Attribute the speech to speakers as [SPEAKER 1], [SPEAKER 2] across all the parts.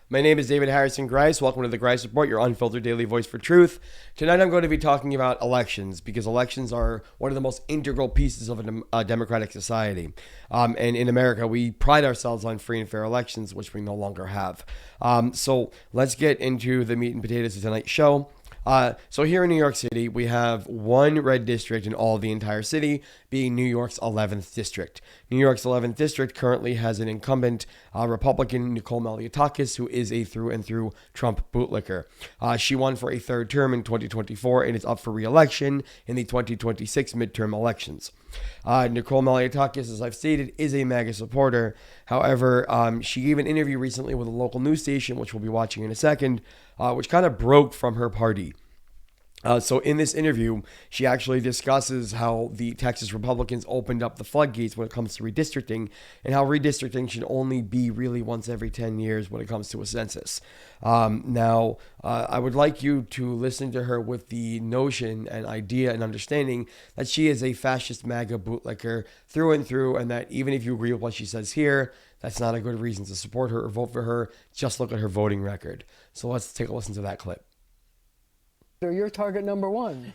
[SPEAKER 1] My name is David Harrison Greis. Welcome to the Greis Report, your unfiltered daily voice for truth. Tonight I'm going to be talking about elections because elections are one of the most integral pieces of a democratic society. And in America, we pride ourselves on free and fair elections, which we no longer have. So let's get into the meat and potatoes of tonight's show. So here in New York City, we have one red district in all of the entire city, being New York's 11th district. New York's 11th district currently has an incumbent Republican, Nicole Malliotakis, who is a through and through Trump bootlicker. She won for a third term in 2024 and is up for re-election in the 2026 midterm elections. Nicole Malliotakis, as I've stated, is a MAGA supporter. However, she gave an interview recently with a local news station, which we'll be watching in a second, which kind of broke from her party. So in this interview, she actually discusses how the Texas Republicans opened up the floodgates when it comes to redistricting and how redistricting should only be really once every 10 years when it comes to a census. Now, I would like you to listen to her with the notion and idea and understanding that she is a fascist MAGA bootlicker through and through, and that even if you agree with what she says here, that's not a good reason to support her or vote for her. Just look at her voting record. So let's take a listen to that clip.
[SPEAKER 2] They're your target number one.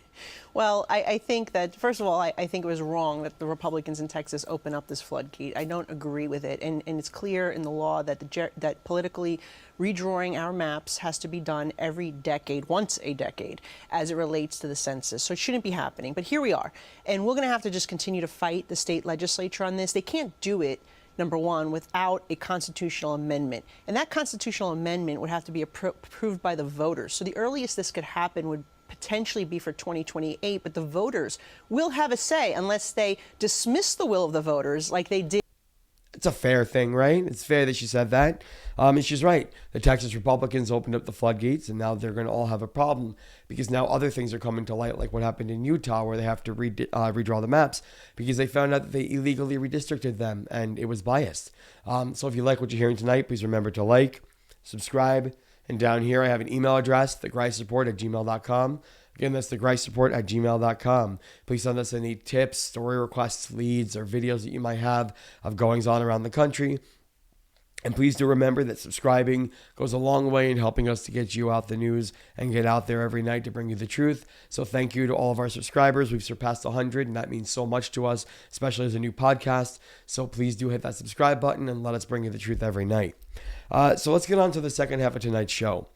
[SPEAKER 3] Well, I think that, first of all, I think it was wrong that the Republicans in Texas open up this floodgate. I don't agree with it. And it's clear in the law that that politically redrawing our maps has to be done every decade, once a decade, as it relates to the census. So it shouldn't be happening. But here we are. And we're going to have to just continue to fight the state legislature on this. They can't do it, number one, without a constitutional amendment. And that constitutional amendment would have to be approved by the voters. So the earliest this could happen would potentially be for 2028, but the voters will have a say unless they dismiss the will of the voters like they did.
[SPEAKER 1] It's a fair thing, right? It's fair that she said that. And she's right. The Texas Republicans opened up the floodgates, and now they're going to all have a problem because now other things are coming to light, like what happened in Utah, where they have to redraw the maps because they found out that they illegally redistricted them, and it was biased. So if you like what you're hearing tonight, please remember to like, subscribe, and down here I have an email address, thegreisreport@gmail.com. Again, that's thegreisreport@gmail.com. Please send us any tips, story requests, leads, or videos that you might have of goings on around the country. And please do remember that subscribing goes a long way in helping us to get you out the news and get out there every night to bring you the truth. So thank you to all of our subscribers. We've surpassed 100, and that means so much to us, especially as a new podcast. So please do hit that subscribe button and let us bring you the truth every night. So let's get on to the second half of tonight's show.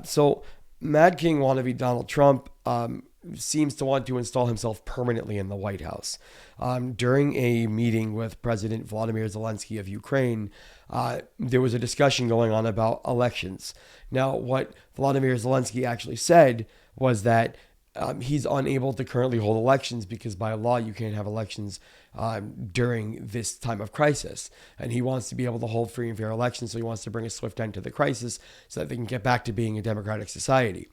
[SPEAKER 1] So Mad King wannabe Donald Trump seems to want to install himself permanently in the White House. During a meeting with President Volodymyr Zelensky of Ukraine, there was a discussion going on about elections. Now, what Volodymyr Zelensky actually said was that he's unable to currently hold elections because by law you can't have elections during this time of crisis. And he wants to be able to hold free and fair elections, so he wants to bring a swift end to the crisis so that they can get back to being a democratic society.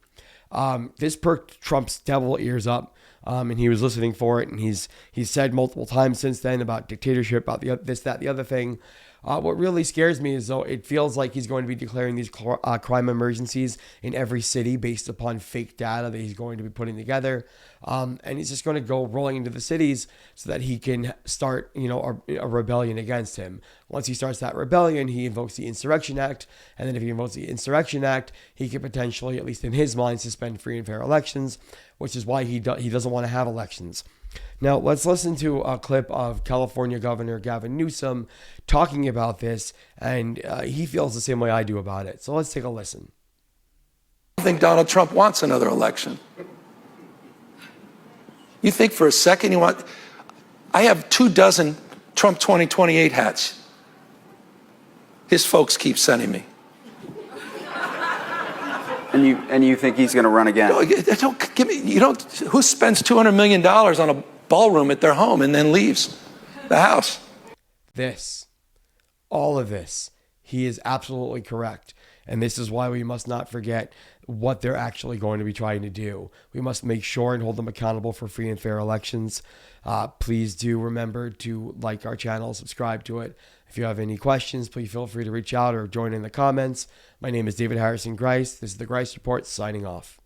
[SPEAKER 1] This perked Trump's devil ears up, and he was listening for it, and he's said multiple times since then about dictatorship, about this, that, the other thing. What really scares me is, though, it feels like he's going to be declaring these crime emergencies in every city based upon fake data that he's going to be putting together. And he's just going to go rolling into the cities so that he can start, a rebellion against him. Once he starts that rebellion, he invokes the Insurrection Act. And then if he invokes the Insurrection Act, he could potentially, at least in his mind, suspend free and fair elections, which is why he doesn't want to have elections. Now, let's listen to a clip of California Governor Gavin Newsom talking about this, and he feels the same way I do about it. So let's take a listen.
[SPEAKER 4] I think Donald Trump wants another election. You think for a second I have 24 Trump 2028 hats. His folks keep sending me.
[SPEAKER 5] And you think he's going to run again?
[SPEAKER 4] Don't give me. Who spends $200 million on a ballroom at their home and then leaves the house?
[SPEAKER 1] All of this, he is absolutely correct. And this is why we must not forget what they're actually going to be trying to do. We must make sure and hold them accountable for free and fair elections. Please do remember to like our channel, subscribe to it. If you have any questions, please feel free to reach out or join in the comments. My name is David Harrison Greis. This is the Greis Report, signing off.